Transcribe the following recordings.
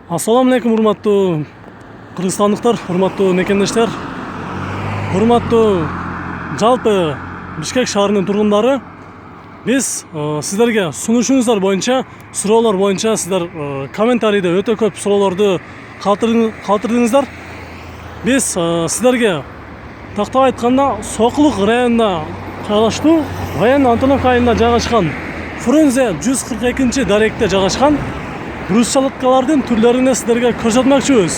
Assalamu alaikum урматтуу кыргызстандыктар, урматтуу мекендештер, урматтуу жалпы Бишкек шаарынын тургундары. Биз сиздерге сунушуңуздар боюнча, суроолор боюнча сиздер комментарийде өтө көп суроолорду калтырдыңыздар. Биз сиздерге тактап айтканда Сокулук районуна жайгашкан, Военно Антоновка айылында жайгашкан Фрунзе 142 даректе жайгашкан брусчаткалардын түрлөрүнө сиздерге көрсөтмөкчүбүз.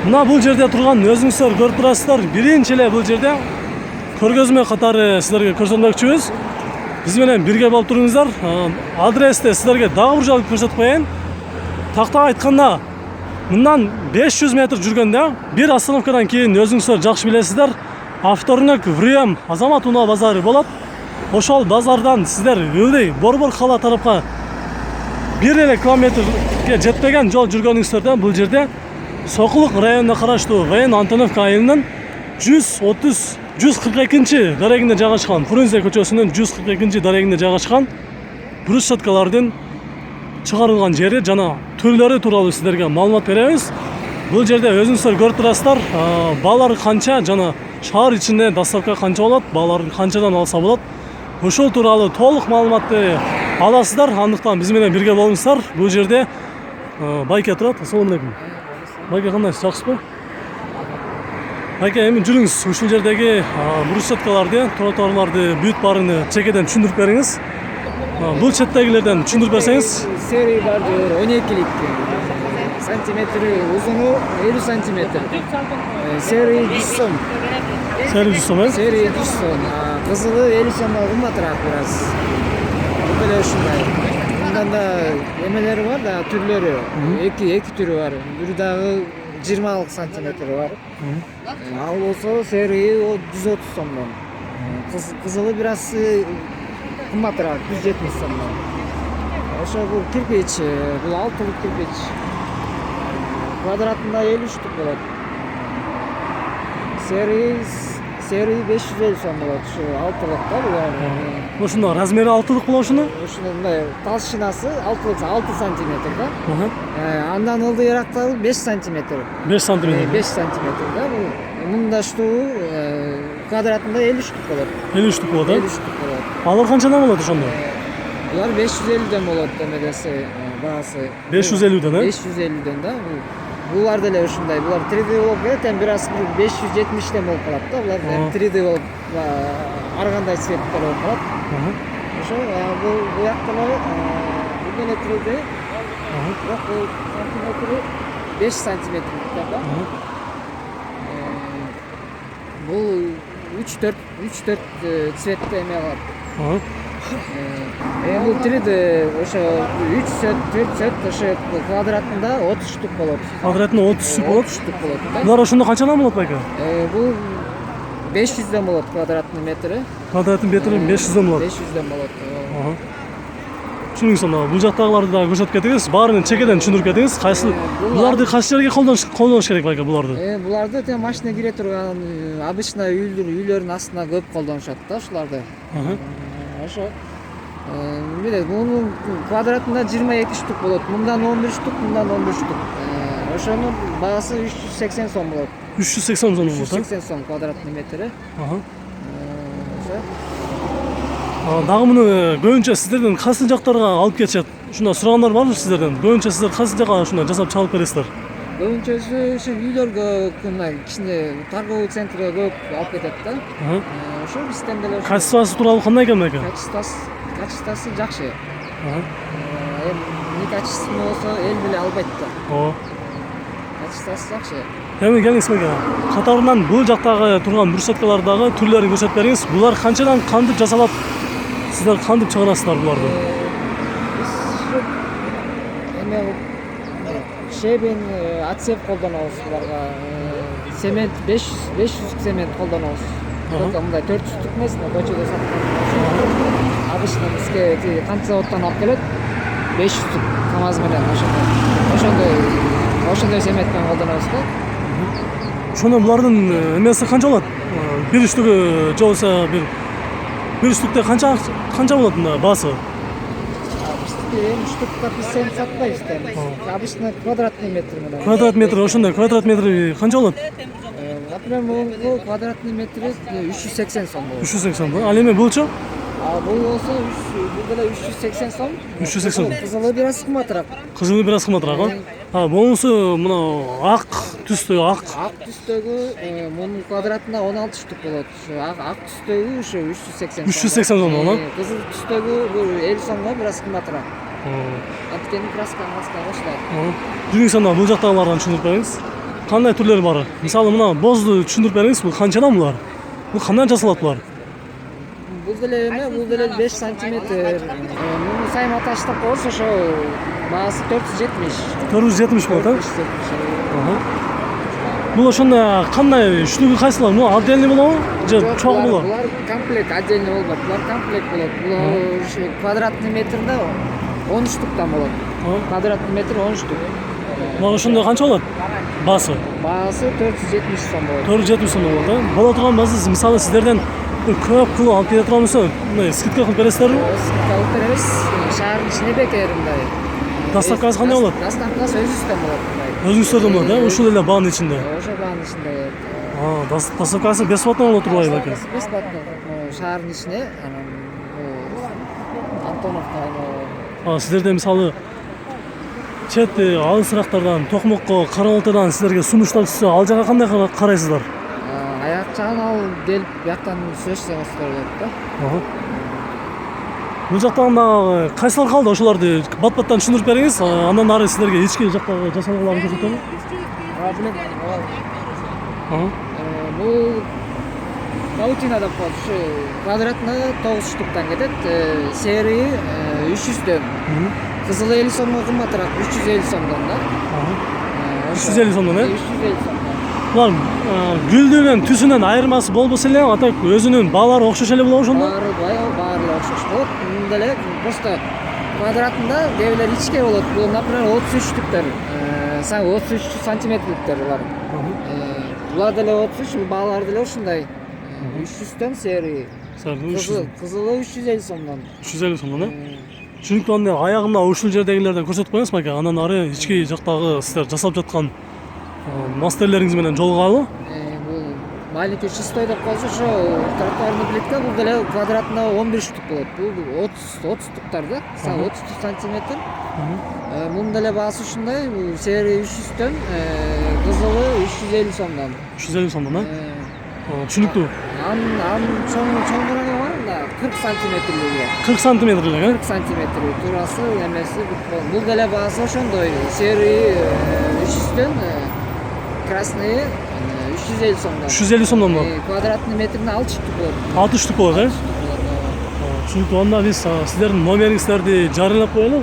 Мына бул жерде турган өзүңүздөр көрүп турасыздар. Биринчи эле бул жерде көргөзмө катары сиздерге көрсөтмөкчүбүз. Биз менен бирге болуп туруңуздар. Адресте сиздерге дагы бир жолу көрсөтүп коеюн. Тактап айтканда, мындан 500 метр жүргөндө бир остановкадан кийин өзүңүздөр жакшы билесиздер, Авторынок Врем Азамат унаа базары болот. Ошол базардан сиздер ылдый Борбор кала тарапка бир эле километрге жетпеген жол жүргөнүңүздөрдө бул жерде Сокулук районуна караштуу Военно Антоновка айылынын 142 дарегинде жайгашкан, Фрунзе көчөсүнүн 142 дарегинде жайгашкан брусчаткалардын чыгарылган жери жана түрлөрү тууралуу сиздерге маалымат беребиз. Бул жерде өзүңүздөр көрүп турасыздар, баалар канча жана шаар ичинде доставка канча болот, бааларды канчадан алса болот. Ошол тууралуу толук маалыматты аласыздар. Андыктан биз менен бирге болуңуздар. Бул жерде байке турат. Ассаламу алейкум. Байке кандайсыз, жакшысызбы? Байке, эми жүрүңүз, ушул жердеги брусчаткаларды, тротуарларды бүт баарыны чекеден түшүндүрүп бериңиз. Бул четтегилерден түшүндүрүп берсеңиз. Серий бар, 12 сантиметри узуну 50 сантиметр. Серий 100 сом. Серий 100 сом, Серий 100 сом. Кызылы 50 сомго кымбатыраак biraz. Бул ушундай. Мындан да эмелери бар да, түрлөрү. Эки түрү бар. Бир дагы 20 сантиметр бар. Ал болсо серии 130 сомдон. Кызылы biraz кымбатыраак, 170 сомдон. Ошо бул кирпич, бул алтылык кирпич. Квадратында 53 штук болот. Серий 550 сом болот. Ушу алтылык да булар. Ошондо размери алтылык болот ушуну? Ушундай толщинасы 6 сантиметр да. Андан ылдыйраактагы 5 сантиметр. 5 сантиметр. 5 сантиметр да. Мында штугу квадратында 50 штук болот. 50 штук болот, 50 штук болот. Алар канчадан болот ошондо? Булар 550ден болот демегесе баасы. 550ден, 550ден да. Булар деле ушундай. Булар 3D болуп келет, эми biraz 570ден болуп калат да. Булар 3D болуп ар кандай цветтер болуп калат. Ошо бул жактагы бул деле 3D. Бирок бул сантиметри 5 сантиметр да. Бул 3-4 цветте эме бар. Бул 3D ошо 3 цвет, 4 цвет ошо квадратында 30 штук болот. Квадратында 30 штук болот. 30 штук болот да. Булар ошондо канчадан болот байке? Бул 500ден болот квадратный метри. Квадратный метри 500ден болот. 500ден болот. Түшүнүңүз, бул жактагыларды да көрсөтүп кетиңиз, баарынын чекеден түшүндүрүп кетиңиз. Кайсы буларды кайсы жерге колдоныш керек байке буларды? Буларды тем машина кире турган обычно үйлөрдүн астына көп колдонушат да ушуларды. Ошо билет, мунун квадратында 22 штук болот. Мындан 11 штук, мындан 11 штук. Ошонун баасы 380 сом болот. 380 сом болот. 380 сом квадратный метри. Дагы муну көбүнчө сиздердин кайсы жактарга алып кетишет? Ушундай сурагандар барбы сиздерден? Көбүнчө сиздер кайсы жакка ушундай жасап чалып бересиздер? Көбүнчөсү ушу үйлөргө, кичине торговый центрге көп алып кетет да. Ошо бизден деле качествосы тууралуу кандай экен байке? Качествосы жакшы. Не качество болсо эл деле албайт да. Качествосы жакшы. Эми келиңиз байке. Катарынан бул жактагы турган брусчаткалардагы түрлөрүн көрсөтүп бериңиз. Булар канчадан кантип жасалат? Сиздер кантип чыгарасыздар буларды? Биз эме щебень, отсев колдонобуз буларга. Цемент 500 цемент колдонобуз. Только мындай 400 штук эмес, көчөдө саткан. Обычно бизге кант заводдон алып келет. 500 штук КамАЗ менен ошондой цементтен колдонобуз да. Ошондо булардын эмеси канча болот? Бир штугу же болбосо бир штукта канча болот мында баасы? эми штукка биз эми сатпайбыз да. Обычно квадратный метр менен. Квадрат метр ошондой квадрат метри канча болот? Например, могу квадратный метри 380 сом болот. 380 ба? Ал эми булчу? Бул болсо бул деле 380 сом. 380 сом. Кызылы бир аз кымбатыраак. Кызылы бир аз кымбатыраак, болмосо мына ак түстөгү ак. Ак түстөгү мунун квадратына 16 штук болот. Ак түстөгү ошо 380 сом. 380 сом болот. Кызыл түстөгү бул 50 сомго бир аз кымбатыраак. Анткени краска коштойт. Жүрүңүз анда бул жактагылардан түшүндүрүп бериңиз. Кандай түрлөрү бар? Мисалы мына бозду түшүндүрүп бериңиз. Бул канчадан булар? Бул кандан жасалат булар? Бул деле эме, бул деле 5 сантиметр. Муну сайма таштап коюш ошо баасы 470. 470 болот, Бул ошондо кандай үчтүгү кайсылар? Бул отдельный болобу? Же чогуу болот? Булар комплект отдельный болбойт. Булар комплект болот. Бул ушу квадратный метрде 10 штуктан болот. Квадратный метр 10 штук. Мына ошондо канча болот? Баасы? Баасы 470 сом болот. 470 сом болот, Боло турган болсо, мисалы сиздерден көп кылып алып келе турган болсо, мындай скидка кылып бересиздерби? Скидка кылып беребиз. Шаардын ичине бекер мындай. Доставкасы кандай болот? Доставкасы өзүбүздөн болот мындай. Өзүңүздөрдөн болот, Ушул эле баанын ичинде. Ошо баанын ичинде болот. Доставкасы бесплатно болот турбайбы экен? Бесплатно. Шаардын ичине, анан Антоновка Сиздерде мисалы чет алысырактардан, Токмокко, Кара Балтадан сиздерге сунуштар түшсө, ал жака кандай карайсыздар? Аяк жагын ал келип бияктан сүрөшсөңүздөр болот да. Бул жактан дагы кайсылар калды? Ошолорду бат-баттан түшүндүрүп бериңиз. Андан ары сиздерге ички жактагы жасалгаларды көрсөтөлү. Бул паутина деп коет. Ушу квадратына 9 штуктан кетет. Серии 300дөн. Кызылы 50 сомго кымбатыраак, 350 сомдон да. 350 сомдон, 350 сомдон. Булар гүлдүнүн түсүнөн айырмасы болбосо эле, атак өзүнүн баалары окшош эле болобу ошондо? Баары окшош болот. Мында эле просто квадратында кээ бирлер ичке болот. Бул, например, 33түктөр. 33 сантиметрликтер булар. Булар деле 33, баалары деле ушундай. 300дөн серии. Кызылы 350 сомдон. 350 сомдон, Түшүнүктүү. Анда аягында ушул жердегилерден көрсөтүп коюңуз маке. Андан ары ички жактагы сиздер жасап жаткан мастерлериңиз менен жолугалы. Бул маленький шестой деп коюш, ошо тротуарный плитка, бул деле квадратына 11 штук болот. Бул 30 штуктар да, 30 сантиметр. Мунун деле баасы ушундай, бул серия 300дөн, кызылы 350 сомдон. 350 сомдон, Түшүнүктүү. Анын чоңурагы бар да, 40 сантиметрлиги. 40 сантиметрлик, 40 сантиметр турасы эмеси. Бул деле баасы ошондой. Серии 300дөн, красный 350 сомдон. 350 сомдон болот. Квадратный метрине 6 штук болот. 6 штук болот, Түшүнүктүү. Анда биз сиздердин номериңиздерди жарыялап коелу.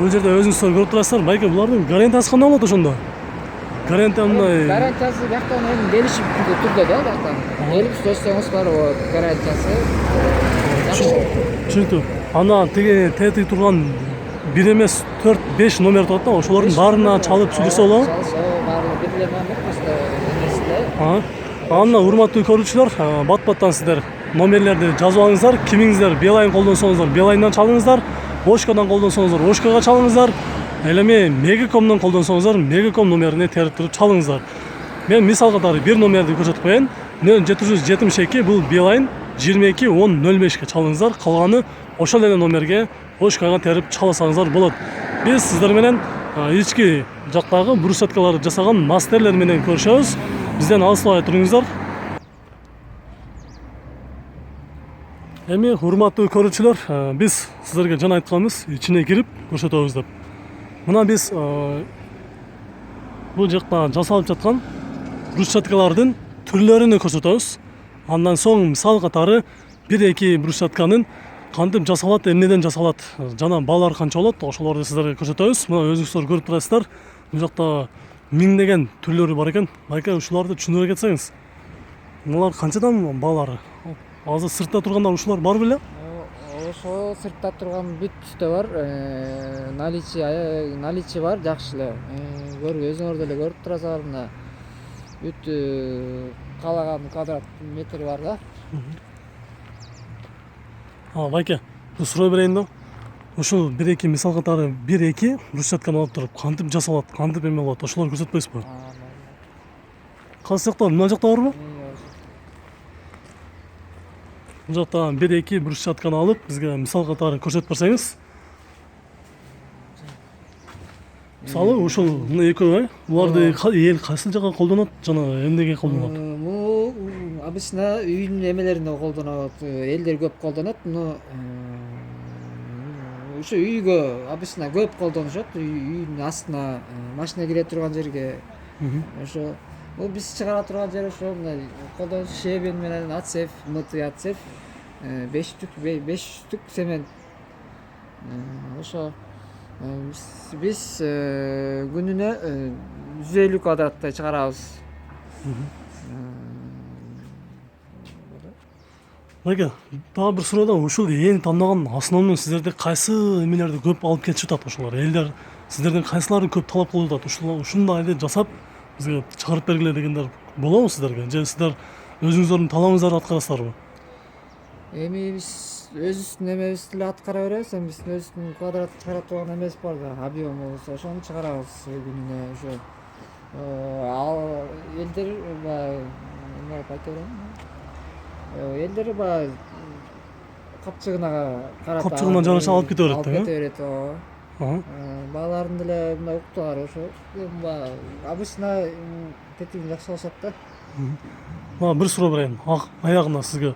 Бул жерде өзүңүздөр көрүп турасыздар. Байке, булардын гарантиясы кандай болот ошондо? Гарантиясы бияктан эми келишим түрдө да, бияктан. Келип сөзсөңүз бар гарантиясы. Түшүнүктүү. Анда тиги тети турган бир эмес 4-5 номер турат да, ошолордун баарына чалып сүйлөсө болобу? Баары бир эле номер, просто эмесинде. Анда урматтуу көрүүчүлөр, бат-баттан сиздер номерлерди жазып алыңыздар. Кимиңиздер Билайн колдонсоңуздар, Билайндан чалыңыздар. Ошкадан колдонсоңуздар, Ошкага чалыңыздар. Элеми Мегакомдон колдонсоңуздар, Мегаком номерине терип туруп чалыңыздар. Мен мисал катары бир номерди көрсөтүп коеюн. 772 бул Билайн 22-10-05ке чалыңыздар. Калганы ошол эле номерге Ошкага терип чалсаңыздар болот. Биз сиздер менен ички жактагы брусчаткаларды жасаган мастерлер менен көрүшөбүз. Бизден алыстабай туруңуздар. Эми урматтуу көрүүчүлөр, биз сиздерге жана айтканбыз, ичине кирип көрсөтөбүз деп. Мына биз бул жакта жасалып жаткан брусчаткалардын түрлөрүн көрсөтөбүз. Андан соң мисал катары 1-2 брусчатканын кантип жасалат, эмнеден жасалат, жана баалары канча болот, ошолорду сиздерге көрсөтөбүз. Мына өзүңүздөр көрүп турасыздар. Бул жакта миңдеген түрлөрү бар экен. Байке, ушуларды түшүндүрө кетсеңиз. Мулар канчадан баалары? Азыр сыртта тургандар ушулар бар беле? Ошо сыртта турган бүт түсте бар. Наличие бар, жакшы эле. Өзүңөр деле көрүп турасыздар, мына бүт каалаган квадрат метри бар да. Байке, сурой берейин да. ошол 1-2 мисал катары 1-2 брусчатканы алып туруп кантип жасалат, кантип эме болот, ошолорду көрсөтпөйсүзбү? Кайсы жакта? Мына жакта барбы? Мына жакта 1-2 брусчатканы алып бизге мисал катары көрсөтүп берсеңиз. Мисалы ушул мына экөө, буларды эл кайсы жака колдонот жана эмнеге колдонот? Бул обычно үйдүн эмелерине колдонот, элдер көп колдонот. Ошо үйгө обычно көп колдонушат, үйдүн астына машина кире турган жерге. Ошо бул биз чыгара турган жер ошо мындай колдонуш шебен менен отсев, мытый отсев, 5 түк цемент. Ошо биз күнүнө 150 квадраттай чыгарабыз. Мага дагы бир суроо да, ушул эң тандаган основной сиздерде кайсы эмелерди көп алып кетишип атат ошолор? Элдер сиздерден кайсыларын көп талап кылып атат? Ушундайды жасап бизге чыгарып бергиле дегендер болобу сиздерге? Же сиздер өзүңүздөрдүн талабыңыздарды аткарасыздарбы? Эми биз өзүбүздүн эмебизди эле аткара беребиз, эми биздин өзүбүздүн квадрат чыгара турган эмебиз бар да, объемубуз, ошону чыгарабыз күнүнө. Ошо ал элдер эмне деп айта берем? Элдер капчыгына карата Капчыгына жараша алып кете берет алып да? кете берет, ооба. Бааларын деле мындай уктугар ошо. Обычно тетигин жакшы алышат да. Мага бир суроо берейин. Аягына сизге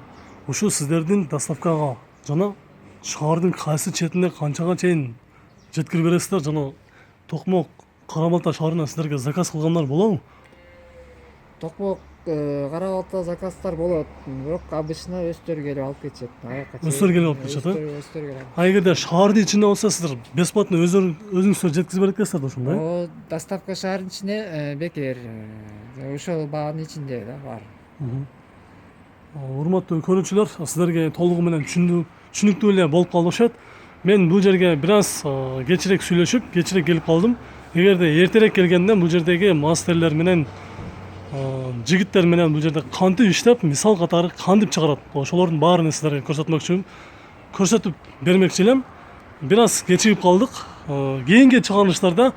ушул сиздердин доставкага жана шаардын кайсы четине канчага чейин жеткирип бересиздер жана Токмок, Кара Балта шаарына сиздерге заказ кылгандар болобу? Токмок, Кара Балта заказдар болот, бирок обычно өздөрү келип алып кетишет. Өздөрү келип алып кетишет, Өздөрү келип. А эгерде шаардын ичинде болсо сиздер бесплатно өзүңүздөр жеткизип берет экенсиздер да ошондой? О, доставка шаардын ичине бекер. Ошол баанын ичинде да бар. Урматтуу көрүүчүлөр, сиздерге толугу менен түшүнүктүү эле болуп калды окшойт. Мен бул жерге бир аз кечирээк сүйлөшүп, кечирээк келип калдым. Эгерде эртерээк келгенде бул жердеги мастерлер менен жигиттер менен бул жерде кантип иштеп, мисал катары кантип чыгарат, ошолордун баарын сиздерге көрсөтүп бермекчи элем. Бир аз кечигип калдык. Кийинки чыгарылыштарда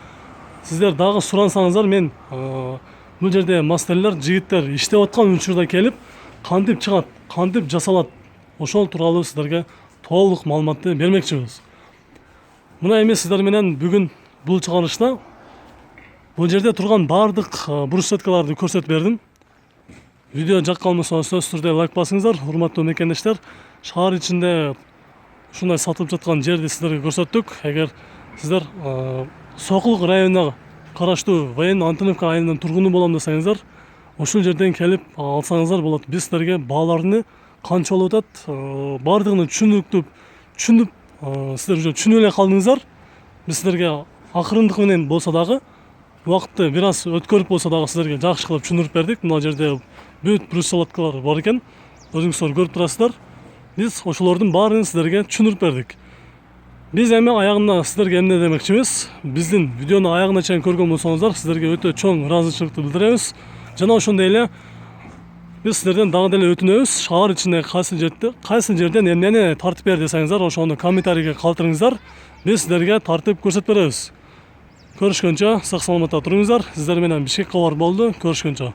сиздер дагы сурансаңыздар, мен бул жерде мастерлер, жигиттер иштеп аткан учурда келип кантип чыгат, кантип жасалат, ошол тууралуу сиздерге толук маалыматты бермекчибиз. Мына эми сиздер менен бүгүн бул чыгарылышта бул жерде турган баардык брусчаткаларды көрсөтүп бердим. Видео жаккан болсо сөзсүз түрдө лайк басыңыздар. Урматтуу мекендештер, шаар ичинде ушундай сатылып жаткан жерди сиздерге көрсөттүк. Эгер сиздер Сокулук районуна караштуу Военно Антоновка айылынын тургуну болом десеңиздер, ошол жерден келип алсаңыздар болот. Биз сиздерге бааларны канча болуп атат, баардыгын түшүнүп сиздер уже түшүнүп эле калдыңыздар. Биз сиздерге акырындык менен болсо дагы, убакытты бир аз өткөрүп болсо дагы сиздерге жакшы кылып түшүндүрүп бердик. Мына жерде бүт брусчаткалар бар экен. Өзүңүздөр көрүп турасыздар. Биз ошолордун баарын сиздерге түшүндүрүп бердик. Биз эми аягында сиздерге эмне демекчибиз? Биздин видеону аягына чейин көргөн болсоңуздар, сиздерге өтө чоң ыраазычылыкты билдиребиз. Жана ошондой эле биз сиздерден дагы деле өтүнөбүз. Шаар ичинде кайсы жерден эмнени тартып бер десеңиздер, ошону комментарийге калтырыңыздар. Биз сиздерге тартып көрсөтүп беребиз. Көрүшкөнчө сак саламатта туруңуздар. Сиздер менен Бишкек кабар болду. Көрүшкөнчө.